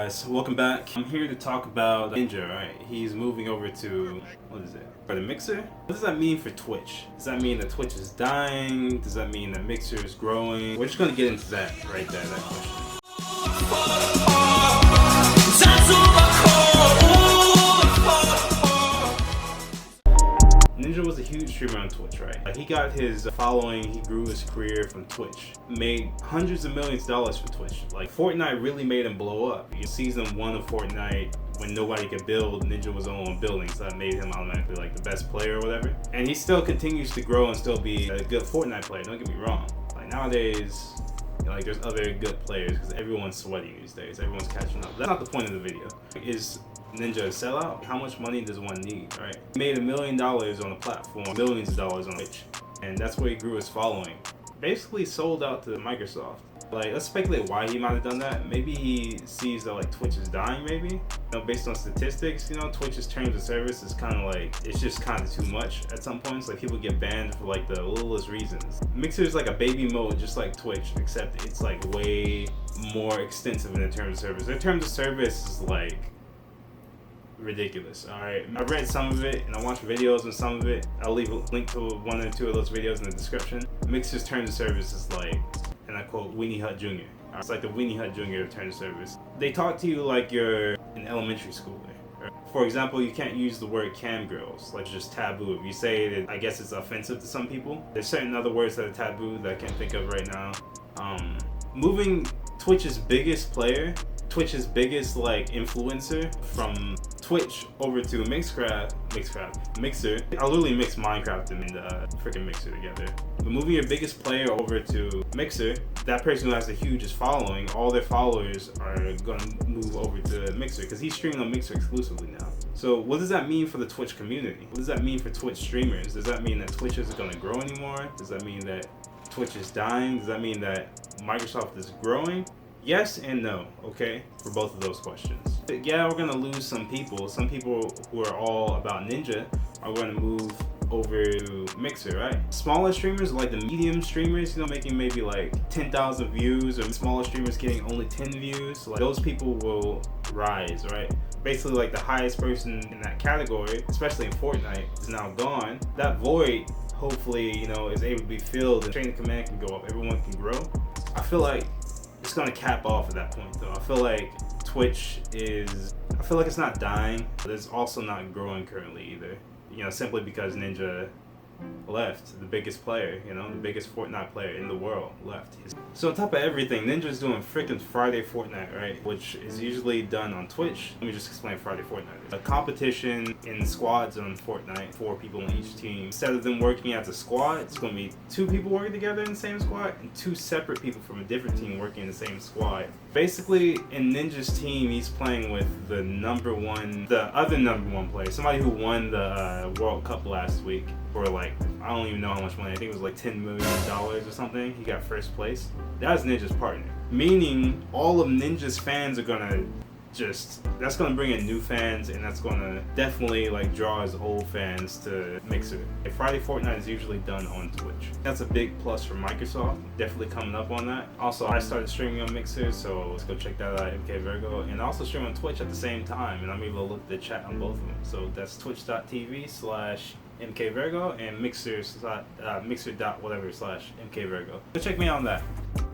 guys, welcome back. I'm here to talk about Ninja, right? He's moving over to, what is it? For the Mixer? What does that mean for Twitch? Does that mean that Twitch is dying? Does that mean that Mixer is growing? We're just gonna get into that right there, that question. Ninja was a huge streamer on Twitch, right? He got his following, he grew his career from Twitch. Made hundreds of millions of dollars from Twitch. Like, Fortnite really made him blow up. Season 1 of Fortnite, when nobody could build, Ninja was the only one building, so that made him automatically like the best player or whatever. And he still continues to grow and still be a good Fortnite player, don't get me wrong. Like, nowadays, like, there's other good players because everyone's sweating these days. Everyone's catching up. That's not the point of the video. Is Ninja a sellout? How much money does one need, right? He made $1 million on the platform, millions of dollars on Twitch, and that's where he grew his following. Basically sold out to Microsoft. Like, let's speculate why he might have done that. Maybe he sees that like Twitch is dying, maybe. You know, based on statistics, you know, Twitch's terms of service is kind of like, it's just kind of too much at some points. Like, people get banned for like the littlest reasons. Mixer is like a baby mode, just like Twitch, except it's like way more extensive in the terms of service. Their terms of service is like ridiculous. All right, I read some of it and I watched videos on some of it. I'll leave a link to one or two of those videos in the description. Mixer's terms of service is like, and I quote, Weenie Hut Jr. It's like the Weenie Hut Jr. of terms of service. They talk to you like you're in elementary school. Right? For example, you can't use the word cam girls, like just taboo. If you say it, I guess it's offensive to some people. There's certain other words that are taboo that I can't think of right now. Moving Twitch's biggest player, Twitch's biggest like influencer from Twitch over to Mixer. I literally mix Minecraft and the freaking Mixer together. But moving your biggest player over to Mixer, that person who has the hugest following, all their followers are gonna move over to Mixer because he's streaming on Mixer exclusively now. So what does that mean for the Twitch community? What does that mean for Twitch streamers? Does that mean that Twitch isn't gonna grow anymore? Does that mean that Twitch is dying? Does that mean that Microsoft is growing? Yes and no, okay, for both of those questions. Yeah, we're gonna lose some people. Some people who are all about Ninja are gonna move over to Mixer, right? Smaller streamers, like the medium streamers, you know, making maybe like 10,000 views, or smaller streamers getting only 10 views, like those people will rise, right? Basically, like the highest person in that category, especially in Fortnite, is now gone. That void, hopefully, you know, is able to be filled and training command can go up, everyone can grow. I feel like it's gonna cap off at that point though. I feel like Twitch is, I feel like it's not dying, but it's also not growing currently either. You know, simply because Ninja left, the biggest player, you know, the biggest Fortnite player in the world left. So on top of everything, Ninja's doing freaking Friday Fortnite, right? Which is usually done on Twitch. Let me just explain Friday Fortnite. A competition in squads on Fortnite, 4 people on each team. Instead of them working as a squad, it's gonna be 2 people working together in the same squad and 2 separate people from a different team working in the same squad. Basically, in Ninja's team, he's playing with the other number one player, somebody who won the World Cup last week for like, I don't even know how much money, I think it was like $10 million or something. He got first place. That was Ninja's partner. Meaning all of Ninja's fans are gonna that's gonna bring in new fans, and that's gonna definitely like draw his old fans to Mixer. Friday Fortnite is usually done on Twitch. That's a big plus for Microsoft. Definitely coming up on that. Also, I started streaming on Mixer, so let's go check that out, MK Virgo, and also stream on Twitch at the same time, and I'm able to look at the chat on both of them. So that's twitch.tv/MK Virgo and mixer.whatever/MK Virgo. Go check me out on that.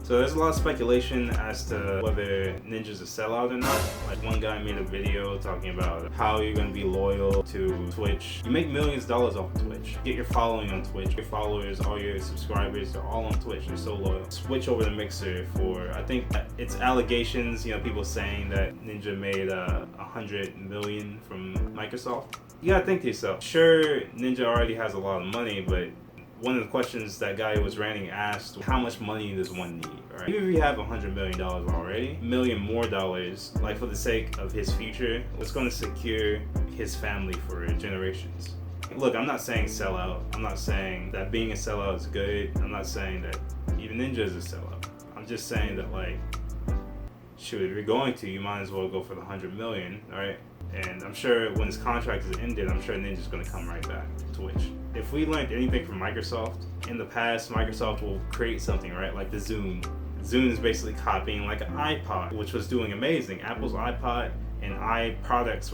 So there's a lot of speculation as to whether Ninja's a sellout or not. Like, one guy made a video talking about how you're gonna be loyal to Twitch. You make millions of dollars off of Twitch. Get your following on Twitch. Your followers, all your subscribers, they're all on Twitch. They're so loyal. Switch over to Mixer for, I think it's allegations, you know, people saying that Ninja made $100 million from Microsoft. You gotta think to yourself, sure, Ninja already has a lot of money, but one of the questions that guy who was ranting asked, how much money does one need, right? Even if you have $100 million already, $1 million more dollars, like for the sake of his future, it's going to secure his family for generations. Look, I'm not saying sell out. I'm not saying that being a sellout is good. I'm not saying that even Ninja is a sellout. I'm just saying that, like, shoot, if you're going to, you might as well go for the $100 million, right? And I'm sure when his contract is ended, I'm sure Ninja's going to come right back to Twitch. If we learned anything from Microsoft, in the past, Microsoft will create something, right? Like the Zoom Zune is basically copying like an iPod, which was doing amazing. Apple's iPod and products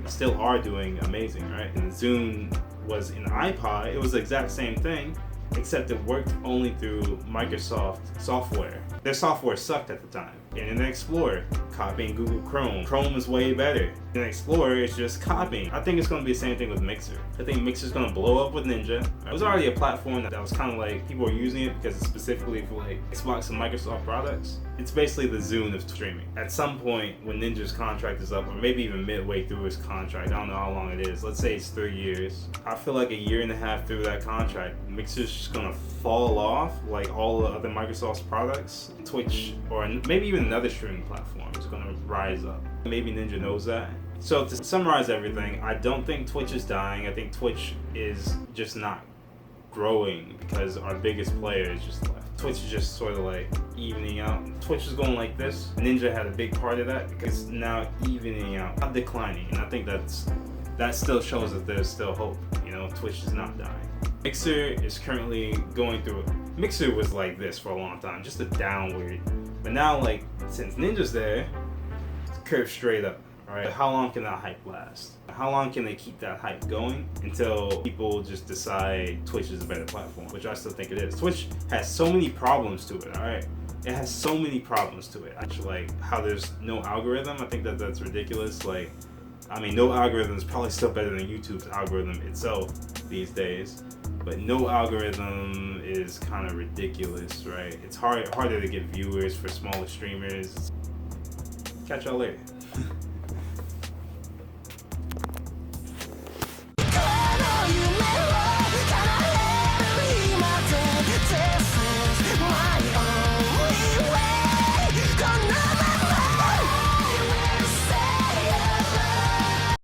still are doing amazing, right? And Zune was an iPod. It was the exact same thing, except it worked only through Microsoft software. Their software sucked at the time. Internet Explorer, copying Google Chrome. Chrome is way better. Internet Explorer is just copying. I think it's going to be the same thing with Mixer. I think Mixer's going to blow up with Ninja. It was already a platform that was kind of like, people were using it because it's specifically for like Xbox and Microsoft products. It's basically the Zune of streaming. At some point when Ninja's contract is up, or maybe even midway through his contract, I don't know how long it is. Let's say it's 3 years. I feel like a year and a half through that contract, Mixer's just going to fall off like all the other Microsoft's products. Twitch, or maybe even another streaming platform, is going to rise up. Maybe Ninja knows that. So to summarize everything, I don't think Twitch is dying. I think Twitch is just not growing because our biggest player is just left. Twitch is just sort of like evening out. Twitch is going like this. Ninja had a big part of that because it's now evening out, not declining. And I think that still shows that there's still hope. You know, Twitch is not dying. Mixer is currently going through it. Mixer was like this for a long time, just a downward. But now, like, since Ninja's there, it's curved straight up. Alright, how long can that hype last? How long can they keep that hype going until people just decide Twitch is a better platform, which I still think it is. Twitch has so many problems to it, alright? It has so many problems to it. Actually, like, how there's no algorithm, I think that's ridiculous. Like, I mean, no algorithm is probably still better than YouTube's algorithm itself these days. But no algorithm is kind of ridiculous, right? It's harder to get viewers for smaller streamers. Catch y'all later.